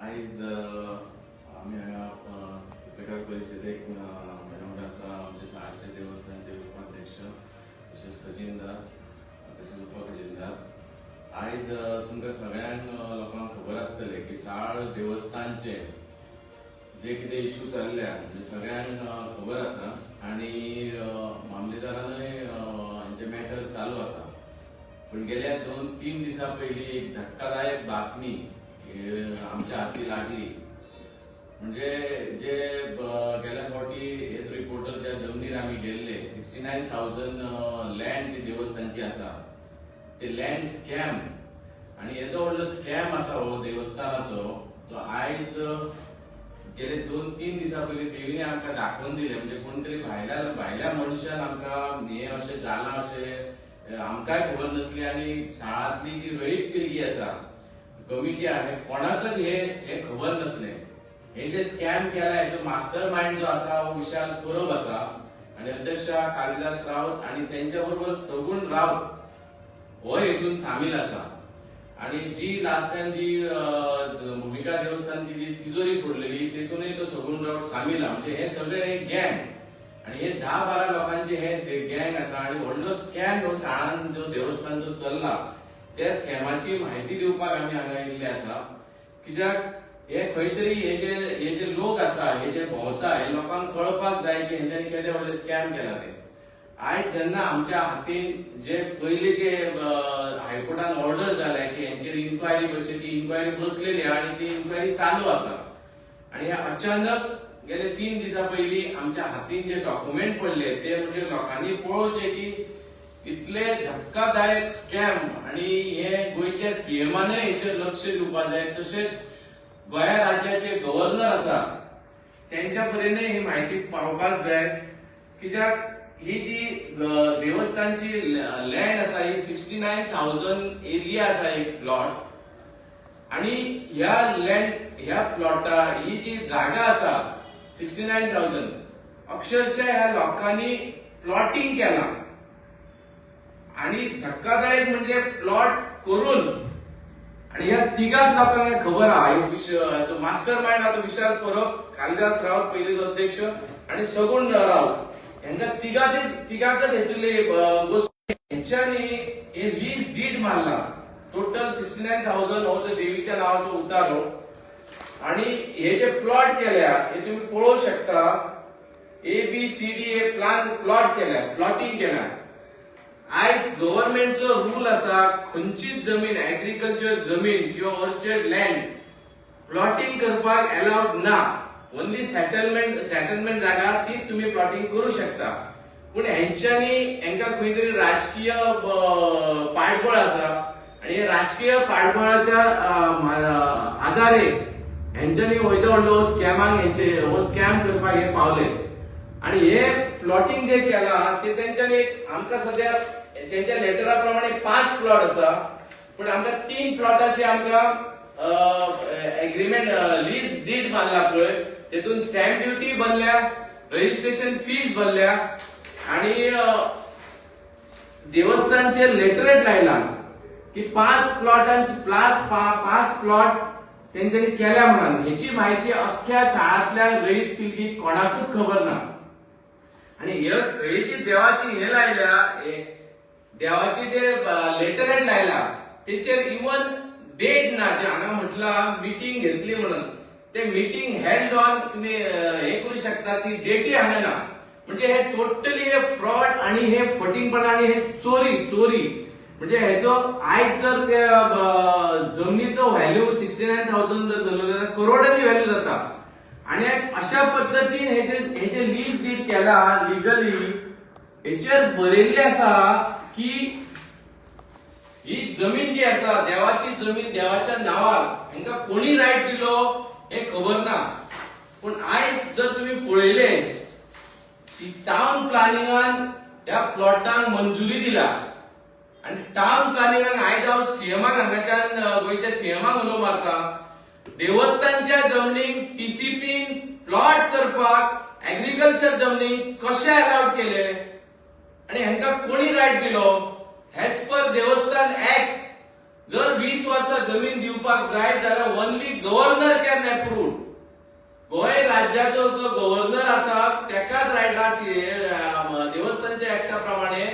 आयज आमी हांगा पत्रकार परिशदेक मेळून आसा आमचे साळचे देवस्थानचे उपाध्यक्ष तशेंच खजिनदार तशेंच उपखजिनदार। आयज तुमकां सगळ्यांक लोकांक खबर आसतलें की साळ देवस्थानचे जे कितें इश्यू चल्ल्या ते सगळ्यांक खबर आसा आनी मामलेदारानय हांचे मॅटर चालू आसा। पण गेल्या 2-3 दिसां पयलीं एक धक्कादायक बातमी आमच्या हाती लागली। म्हणजे जे गेल्या फावटी एक रिपोर्टर त्या जमनीर आमी गेल्ले 69,000 लँड जी देवस्थानची आसा ते लँड स्कॅम आणि येदो व्हडलो स्कॅम आसा हो देवस्थानाचो तो आयज गेले 2-3 दिसां पयलीं टीव्हीने आमकां दाखोवन दिले। म्हणजे कोण तरी भायल्या मनशान आमकां हे अशें जालां अशें आमकांय खबर नासली आनी शाळांतली जी रळीत पिळगी आसा कमिटी आहे कोणाकच हे खबर नसले। हे जे स्कॅम केला हेचो मास्टर माइंड जो आसा हो विशाल परब आसा आणि अध्यक्ष कालिदास राऊत आणि त्यांच्या बरोबर सगुण राऊत हो हेतून सामील आसा। आणि जी लास्ट टाइम जी भूमिका देवस्थानची जी तिजोरी फोडलेली तेतूनय तो सगुण राऊत सामील आहा। म्हणजे हे सगळे एक गँग आणि हे 10-12 लोकांचे हे गँग आसा आणि व्हडलो स्कॅम हो साळान जो देवस्थानचो चल्ला त्या स्कॅमाची माहिती दिवपाक आमी हांगा येयल्ले आसा। कित्याक हे खंय तरी हे जे लोक आसा हे जे भोंवता हे लोकांक कळपाक जाय की हेंच्यांनी केदे व्हडले स्कॅम केला ते। आयज जेन्ना आमच्या हातीन जे पयले जे हायकोर्टान ऑर्डर जाल्या की हेंचेर इन्क्वायरी बसची ती इन्क्वायरी बसलेली आणि ती इन्क्वायरी चालू आसा आणि हे अचानक गेले 3 दिसां पयलीं आमच्या हातीन जे डॉक्युमेंट पडले ते म्हणजे लोकांनी पळोवचे की इतले धक्कादायक स्कॅम आणि हे गोयच्या सीएमानय हेचेर लक्ष दिवपाक जाय। तशेंच गोंया राज्याचे गव्हर्नर आसा त्यांच्या पर्यंतय ही माहिती पावपाक जाय। कित्याक ही जी देवस्थानची लँड आसा ही 69,000 एरिया आसा एक प्लॉट आणि ह्या प्लॉटा ही जी जागा आसा 69,000 अक्षरशः ह्या लोकांनी प्लॉटिंग केला आणि धक्कादायक म्हणजे प्लॉट करून आणि या तिगाच लोकांना खबर आहे तो मास्टर माइंड हा तो विशाल परब कालिदास राऊत पहिले अध्यक्ष आणि सगुण राऊत यांना तिगाकच ह्याची गोष्ट यांच्यानी हे लीज डीड मारला टोटल 69,000 हो देवीच्या नावाचा उतारो आणि हे जे प्लॉट केल्या हे तुम्ही पळवू शकता ABCD हे प्लॉट केल्या प्लॉटिंग केल्या। आयज गव्हर्नमेंटचो रूल आसा खंयचीच जमीन एग्रीकल्चर जमीन किंवा ऑर्चर्ड लँड प्लॉटिंग करपाक अलाउड ना। ओन्ली सेटलमेंट जागा ती तुम्ही प्लॉटिंग करू शकता। पण हेंच्यांनी हेंका खंय तरी राजकीय पाठबळ आसा आणि हे राजकीय पाठबळाच्या आधारे हेंच्यांनी वयलो व्हडलो स्कॅम करपाक हे पावले आणि हे प्लॉटिंग जे केला ते त्यांच्यानी आमकां सध्या त्यांच्या लेटरा प्रमाणे 5 प्लॉट आसा पण आमकां 3 प्लॉटाचे आमकां एग्रीमेंट लीज डीड मारला पळय तेतून स्टॅम्प ड्युटी भरल्या रजिस्ट्रेशन फीज भरल्या आणि देवस्थानचे लेटरेट लायला की 5 प्लॉट त्यांच्यानी केल्या म्हणून ह्याची माहिती अख्ख्या साळांतल्या रयत पिळगीक कोणाकूच खबर ना। आणि ही जी देवाची हे लायल्या देवाची जे लेटरेट लायला तेचेर इवन डेट ना। जे हांगा म्हटला मीटिंग घेतली म्हणून ते मीटिंग हेल्ड ऑन तुम्ही हे करू शकता ती डेटी हांगा ना। म्हणजे हे टोटली हे फ्रॉड आणि हे फटिंगपणा आणि हे चोरी म्हणजे हेचो आयज जर जमनीचो व्हॅल्यू 69,000 जर धरलो जाल्यार करोडांची व्हॅल्यू जाता आणि अशा पद्धतीन हे जे लीज डीड केला लिगली हेचेर बरयल्ले आसा की ही जमीन जी आसा देवाची जमीन देवाच्या नावार हेंका कोणी राईट दिलो हे खबर ना। पण आयज जर तुम्ही पळयले की टाउन प्लॅनिंगान त्या प्लॉटांक मंजुरी दिला आणि टाउन प्लॅनिंगान आयज हांव सीएमाक हांगाच्यान गोंयच्या सीएमाक उलो मारता देवस्थानच्या जमनीक टीसीपीन प्लॉट करपाक एग्रीकल्चर जमनीक कशे अलाउड केले आणि हेंका कोणी राईट दिलो एज पर देवस्थान ऍक्ट जर 20 वर्सां जमीन दिवपाक जाय जाल्यार only governor can approve. Goa राज्याचो जो गव्हर्नर आसा तेकाच रायट आहा देवस्थानच्या एक्टा प्रमाणे.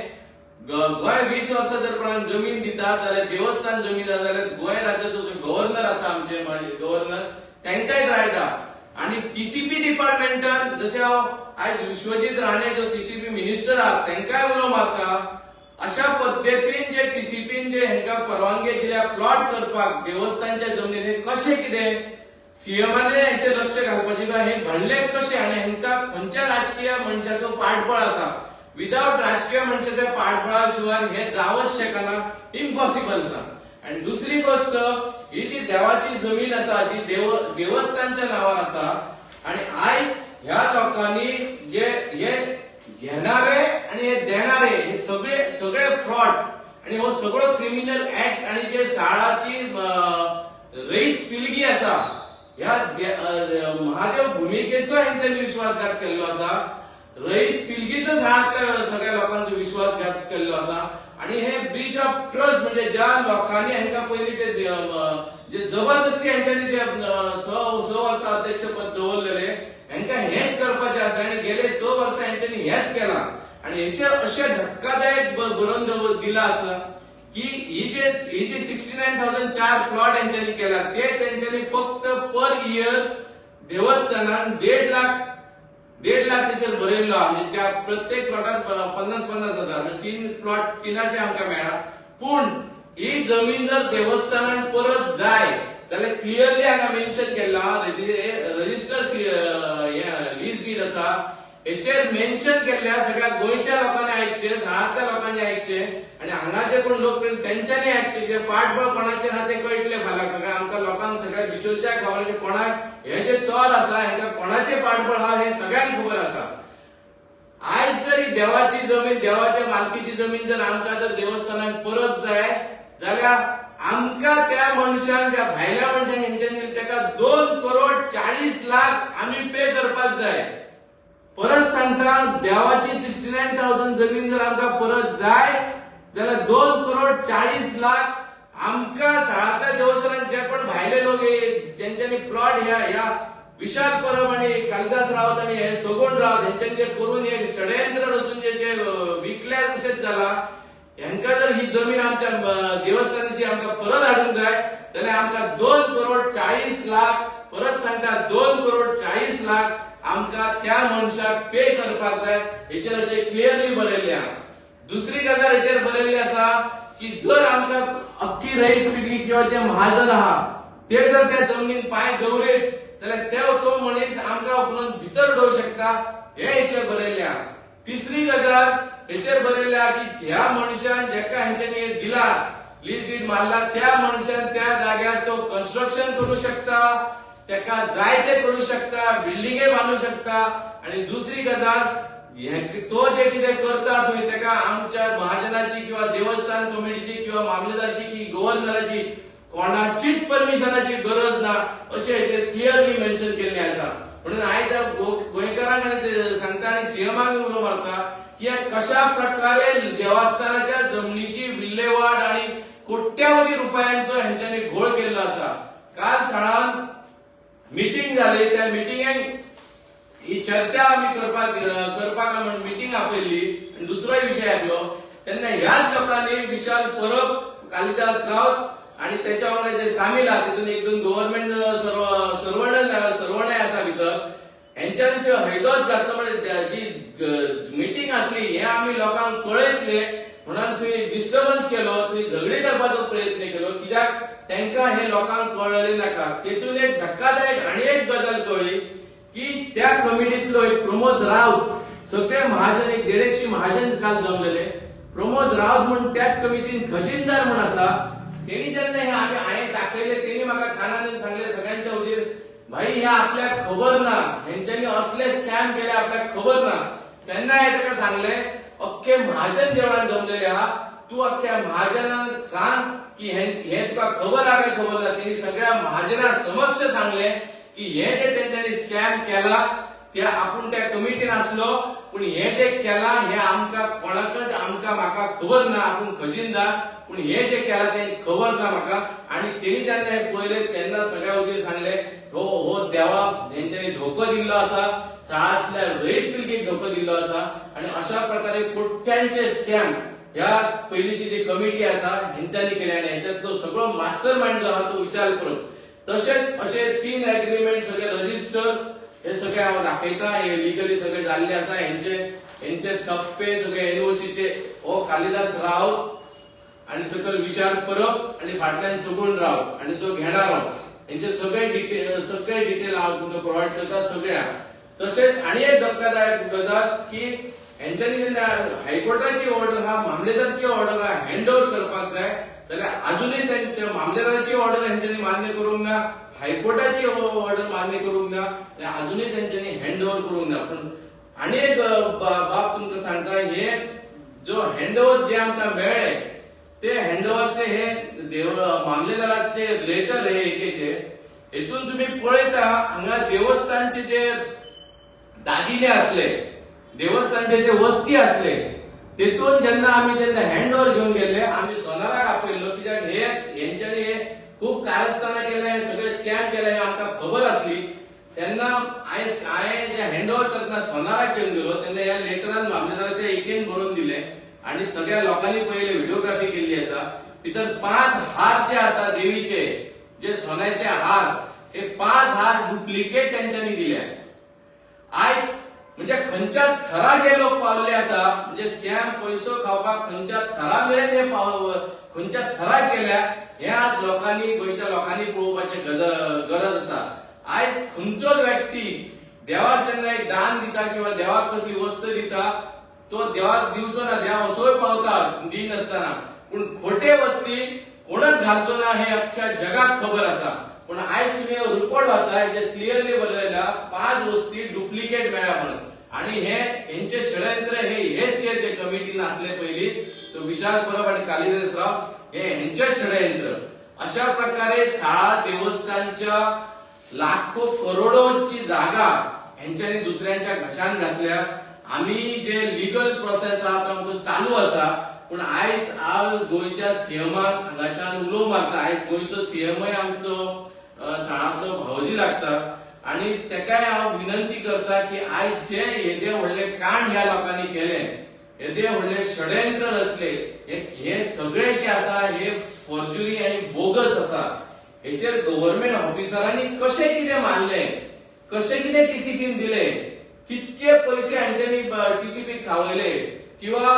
गोंय 20 वर्सां जर कोणाक जमीन दिता जाल्यार देवस्थान जमीन आसा जाल्यार गोंय राज्याचो जो गव्हर्नर आसा आमचे गव्हर्नर तांकांय रायट आहा. आणि टीसीपी डिपार्टमेंटान जशें हांव आयज विश्वजीत राणे जो टीसीपी मिनिस्टर आहा तांकांय उलो मारता, अशा पद्दतीन जे टीसीपीन जे हांकां परवानगी दिल्या प्लॉट करपाक देवस्थानच्या जमनीर हे कशें कितें सीएमाने हांचे लक्ष घालपाचें काय हे घडले कशें आनी हांकां खंयच्या राजकीय मनशाचो पाठबळ आसा. विदाउट राजकीय मनशाच्या पाठबळा शिवाय हे जावंच शकना, इम्पॉसिबल आसा. आणि दुसरी गोष्ट ही जी देवाची जमीन आसा जी देवस्थानच्या नावार आसा आणि आयज ह्या लोकांनी जे हे घेणारे आणि हे देणारे हे सगळे फ्रॉड आणि हो सगळो क्रिमिनल ऍक्ट आणि जे साळाची रईत पिलगी आसा ह्या महादेव भूमिकेचो हांच्यानी विश्वासघात केल्लो आसा. रईत पिलगीचो झाडांतल्या सगळ्या लोकांचो विश्वासघात केल्लो आसा. आणि हे ब्रीच ऑफ ट्रस्ट म्हणजे ज्या लोकांनी हांकां पयलीं ते जे जबरदस्ती हांच्यानी जे 6 वर्सां अध्यक्षपद दवरलेले हांकां हेच करपाचें आसलें आणि गेले 6 वर्सां हांच्यानी हेच केलां. आणि हेचेर अशें धक्कादायक बरोवन दिला आसा की ही जी 69,004 प्लॉट हांच्यानी केला ते तांच्यांनी फक्त पर इयर देवस्थानान 1.5 लाख तेचेर बरयल्लो आहा. म्हणजे त्या प्रत्येक प्लॉटार 50,000 म्हणजे 3 प्लॉट तिनाचे आमकां मेळ्ळा. पूण ही जमीन जर देवस्थानान परत जाय जाल्यार क्लियरली हांगा मेन्शन केला रजिस्टर लीज डीड आसा हेचेर मेन्शन केल्ल्या सगळ्या गोंयच्या लोकांनी आयकचे, साळांतल्या लोकांनी आयकचे आणि हांगा जे कोण लोक तेंच्यांनी आयकचे जे पाठबळ कोणाचे आहा ते कळटले फाल्यां. आमकां लोकांक सगळ्या बिचोलच्या खबर की कोणाक हे जे चोर आसा हांकां कोणाचे पाठबळ आहा हे सगळ्यांक खबर आसा. आयज जर ही देवाची जमीन देवाच्या मालकीची जमीन जर आमकां जर देवस्थानाक परत जाय जाल्यार आमकां त्या मनशान त्या भायल्या मनशान हेंच्यांनी ताका 2,40,00,000 आमी पे करपाक जाय. परत सांगता देवाची 69,000 जमीन जर आमकां परत जाय जाल्यार 2,40,00,000 आमकां साळांतल्या देवस्थानाक जे पण भायले लोक जेंच्यांनी प्लॉट ह्या विशाल परब आणि कालिदास रावत आणि हे सगोण रावत हेंच्यांनी जे करून हे षडयंत्र रचून जे विकल्या तशेंच जाला हांकां जर ही जमीन आमच्या देवस्थानाची आमकां परत हाडूंक जाय जाल्यार आमकां 2,40,00,000 परत सांगता 2,40,00,000 आमकां त्या मनशाक पे करपाक जाय. हेचेर अशें क्लियरली बरयल्लें आहा. दुसरी गजाल हेचेर बरयल्ली आसा की जर आमकां अख्खी रईत पिळगी किंवा जे महाजन आहा ते जर त्या जमनीन पांय दवरीत जाल्यार तो मनीस आमकां उखलून भितर उडोवंक शकता हे हेचेर बरयल्लें आहा. तिसरी गजाल हेचेर बरयल्लें आहा की ज्या मनशान जेका हेंच्यांनी दिला लीज डीड मारला त्या मनशान त्या जाग्यार तो कन्स्ट्रक्शन करू शकता, तेका जाय ते करू शकता, बिल्डिंगे बांधू शकता. आणि दुसरी गजाल तो जे कितें करता थंय तेका आमच्या महाजनाची किंवा देवस्थान कमिटीची किंवा मामलेदाराची की गव्हर्नराची कोणाचीच परमिशनाची गरज ना अशें हेचेर क्लियरली मेन्शन केल्लें आसा. म्हणून आयज गोंयकारांक सांगता आणि सीएमाक उलो मारता की कशा प्रकारे देवस्थानाच्या जमनीची विल्हेवाट आणि कोट्यावधी रुपयांचो हेंच्यांनी घोळ केल्लो आसा. काल साळान मीटिंग जाली, त्या मिटिंगेक ही चर्चा आमी करपाक मिटिंग आपयल्ली आणि दुसरोय विशय आसलो तेन्ना ह्याच लोकांनी विशाल परब, कालिदास रावत आणि त्याच्या वांगडा जे सामील आहा तितून एक दोन गव्हर्नमेंट सर्वणय आसा भितर हेंच्यांनी हैदोस घातलो. म्हणजे जी मिटिंग आसली हे आमी लोकांक कळयतले म्हणून थंय डिस्टर्बन्स केलो, थंय झगडी करपाचो प्रयत्न केलो कित्याक तांकां हे लोकांक कळलें नाका. तेतून एक धक्कादायक आनी एक गजाल कळ्ळी की त्या कमिटींतलो एक प्रमोद रावत सगळे महाजन 150 महाजन काल जमलेले. प्रमोद रावत म्हणून त्याच कमिटीन खजिनदार म्हणून आसा. तेणी जेन्ना हे हांवें दाखयले तेणी म्हाका कानान सांगले सगळ्यांच्या उदीर भाई ह्या आपल्याक खबर ना, हेंच्यांनी असले स्कॅम केले आपल्याक खबर ना. तेन्ना हांवें ताका सांगले अख्खे महाजन देवळान जमलेले आहा, तूं अख्ख्या महाजनांक सांग की हे तुका खबर आहा काय खबर ना. तेणी सगळ्या महाजनां समक्ष सांगले की हे जे तेंच्यांनी स्कॅम केला त्या आपूण त्या कमिटीन आसलो पण हे जे केला हे आमका कोणाकच आमका म्हाका खबर ना, आपण खजिनदार, पण हे जे केला ते खबर ना म्हाका. आणि तेणी जेन्ना हे पळयले तेन्ना सगळ्या वगैरे सांगले हो हो देवा हेंच्यानी धोको दिल्लो आसा, शाळांतल्या रयत पिळगेक धोको दिल्लो आसा. आणि अशा प्रकारे कोट्यांचे स्कॅम ह्या पहिलीची जी कमिटी आसा हेंच्यांनी केले आणि ह्याच्यातलो सगळो मास्टर माइंड जो आहा तो विचार करप. तसेच असे 3 एग्रीमेंट सगळे रजिस्टर हे सगळे हांव दाखयता, हे लिगली सगळे जाल्ले आसा. हेंचे टप्पे सगळे एनओसीचे हो कालिदास राव आणि सकल विचार परब आणि फाटल्यान सगूण राव आणि तो घेणारो हेंचे सगळे डिटेल हांव तुमकां प्रोवाइड करता सगळ्या. तसेच आणि एक धक्कादायक गजाल की हेंच्यांनी जेन्ना हायकोर्टाची ऑर्डर हा मामलेदाराची ऑर्डर हा हँड ओव्हर करपाक जाय जाल्यार अजूनही त्या मामलेदाराची ऑर्डर हेंच्यांनी मान्य करूंक ना, हायकोर्टाची ऑर्डर मान्य करूंक ना, अजूनही त्यांच्यानी हँड ओव्हर करूंक ना. पण आणि एक बाब तुमकां सांगता, हे जो हँड ओव्हर जे आमकां मेळ्ळे ते हँड ओव्हरचे हे मामलेदाराचे लेटर हे एकेचे हेतून तुम्ही पळयता हांगा देवस्थानचे जे दागिने असले, देवस्थानचे जे वस्ती असले तेतून जेन्ना आमी तेन्ना हँड ओव्हर घेवन गेले आमी सोनाराक आपयल्लो, कित्याक हे हेंच्यांनी खूप कारस्थाना केले, सगळे स्कॅम केले हे आमकां खबर असली. तेन्ना हांवें जे हँड ओव्हर करतना सोनाराक घेवन गेलो तेन्ना ह्या लेटरान मामलेदाराच्या एकेन बरोवन दिले आणि सगळ्या लोकांनी पहिले व्हिडिओग्राफी केल्ली आसा. भितर 5 हार जे आसा देवीचे, जे सोन्याचे हार, हे 5 हार डुप्लिकेट तेंच्यांनी दिले. आयज म्हणजे खंयच्या थराक हे लोक पावल्ले आसा, म्हणजे स्कॅम पैसो खावपाक खंयच्या थरा मेरेन हे खंयच्या थराक गेल्या हे आज लोकांनी गोंयच्या लोकांनी पळोवपाची गरज आसा. आयज खंयचोच व्यक्ती देवाक जेन्ना एक दान दिता किंवा देवाक कसली वस्त दिता तो देवाक दिवचो ना, देव असोय पावता दिनासतना, पूण खोटे वस्ती कोणच घालचो ना हे अख्ख्या जगाक खबर आसा. पण आयज तुम्ही रिपोर्ट वाचा, हेचे क्लिअरली बरयला 5 वस्ती डुप्लिकेट मेळ्ळ्या म्हणून. आणि हेंचे षडयंत्र हेच जे ते कमिटीन असले पहिली तो विशाल परब आणि कालिदास राव हे हेंचे षडयंत्र. अशा प्रकारे शाळा देवस्थानच्या लाखो करोडोची जागा हेंच्यांनी दुसऱ्यांच्या घशान घातल्या. आम्ही जे लिगल प्रोसेस आहा तो आमचो चालू आसा, पण आयज गोंयच्या सीएमान हांगाच्यान उलो मारता. आयज गोंयचो सीएमय आमचो शाळांतलो भावजी लागता आणि तेकाय हांव विनंती करता की आयज जे येदे व्हडले कांड ह्या लोकांनी केले, येदे व्हडले षडयंत्र रचले, हे सगळे जे आसा हे फॉर्जरी आणि बोगस आसा. हेचेर गव्हर्नमेंट ऑफिसरांनी कशें कितें मारले, कशें कितें टीसीपीन दिले, कितके पैसे हांच्यांनी टीसीपीक खावयले, किंवा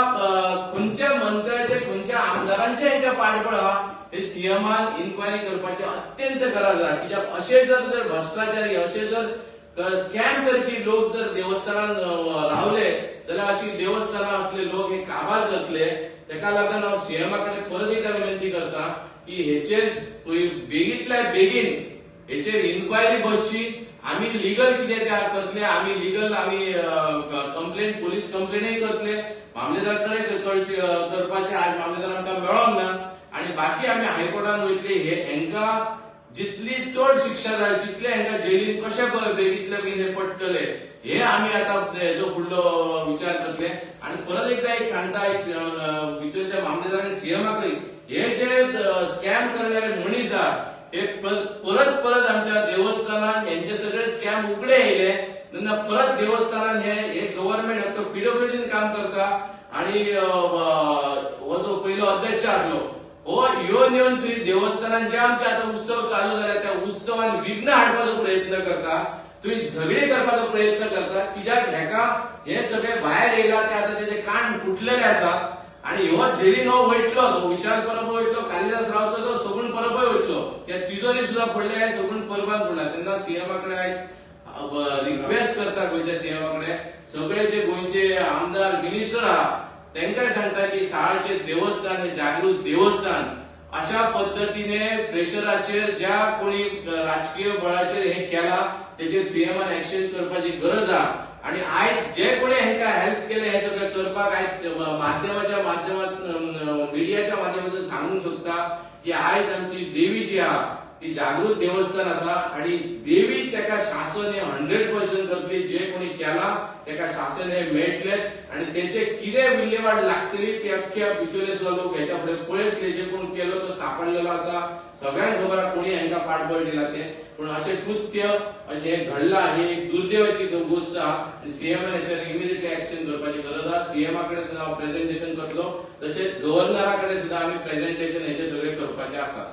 खंयच्या मंत्र्याचे खंयच्या आमदारांचे हेंच्या पाठबळ आहा हे सीएमान इन्क्वायरी करपाची अत्यंत गरज आहा. कित्याक अशे जर भ्रष्टाचारी, अशे जर स्कॅम करपी लोक जर देवस्थानात रावले जाल्यार अशी देवस्थानां असले लोक हे काबार जातले. तेका लागून हांव सीएमाकडे परत एकदा विनंती करता की हेचेर बेगींतल्या बेगीन हेचेर इन्क्वायरी बसची. आम्ही लिगल कितें त्या करतले, आम्ही लिगल कंप्लेंट, पोलीस कंप्लेंटय करतले, मामलेदार करपाचे आज मामलेदार आमकां मेळोंक ना. आणि बाकी आम्ही हायकोर्टान वयतले, हेंका जितली चड शिक्षा जाय तितले हेंका जेलीन कशे बेगींतल्या बेगीन हे पडटले हे आम्ही आता हेजो फुडलो विचार करतले. आणि परत एकदा एक सांगता, एक भितरच्या मामलेदारांनी सीएमाकय हे जे स्कॅम करणारे मनीस आहात हे परत आमच्या देवस्थानात यांचे सगळे स्कॅम उघडे येयले तेन्ना परत देवस्थानात हे गव्हर्नमेंट पीडब्ल्यूडीन काम करता. आणि हो जो पहिलो अध्यक्ष आसलो हो येवन थंय देवस्थानात जे आमचे आता उत्सव चालू जाल्या त्या उत्सवान विघ्न हाडपाचो प्रयत्न करता, थंय झगडे करपाचो प्रयत्न करता. कित्याक हेका हे सगळे भायर येयला ते आता तेजे कान फुटलेले आसा. आणि हो जेलीन हो वयतलो, तो विशाल परब वयतलो, कालिदास राव तो सगूण परबय वयतलो, त्या तिजोरी सुद्धा पडले सगूण परबान पडला. तेन्ना सीएमाकडे रिक्वेस्ट करता गोंयच्या सीएमाकडे, सगळे जे गोंयचे आमदार मिनिस्टर आहा तांकां सांगता की साळाचे देवस्थान हे जागृत देवस्थान अशा पद्धतीने प्रेशराचेर ज्या कोणी राजकीय बळाचेर हे केला तेचेर सीएमान एक्शन करपाची गरज आहा. आणि आयज जे कोणी हेंका हेल्प केले हे सगळे करपाक आयज माध्यमाच्या माध्यमात मीडियाच्या माध्यमातून सांगूंक सोदता की आयज आमची देवी जी आहा ती जागृत देवस्थान आसा आणि देवी तेका शासन हे 100% करतली. जे कोणी केला तेका शासन हे मेळटले आणि त्याचे कितें विल्हेवाट लागतली ती अख्ख्या बिचोलेचो लोक हेच्या फुडें पळयतले. जे कोण केलो तो सापडलेलो आसा, सगळ्यांक खबर आसा कोणी हांकां पाठबळ दिला ते. पण अशें कृत्य अशें घडला ही एक दुर्दैवाची गोष्ट आहा. सीएमएन हेचेर इमिडिएटली एक्शन करपाची गरज आहा. सीएमा कडेन सुद्दां हांव प्रेझेंटेशन करतलो, तशेंच गव्हर्नरा कडेन सुद्दां आमी प्रेझेंटेशन हेचे सगळे करपाचे आसा.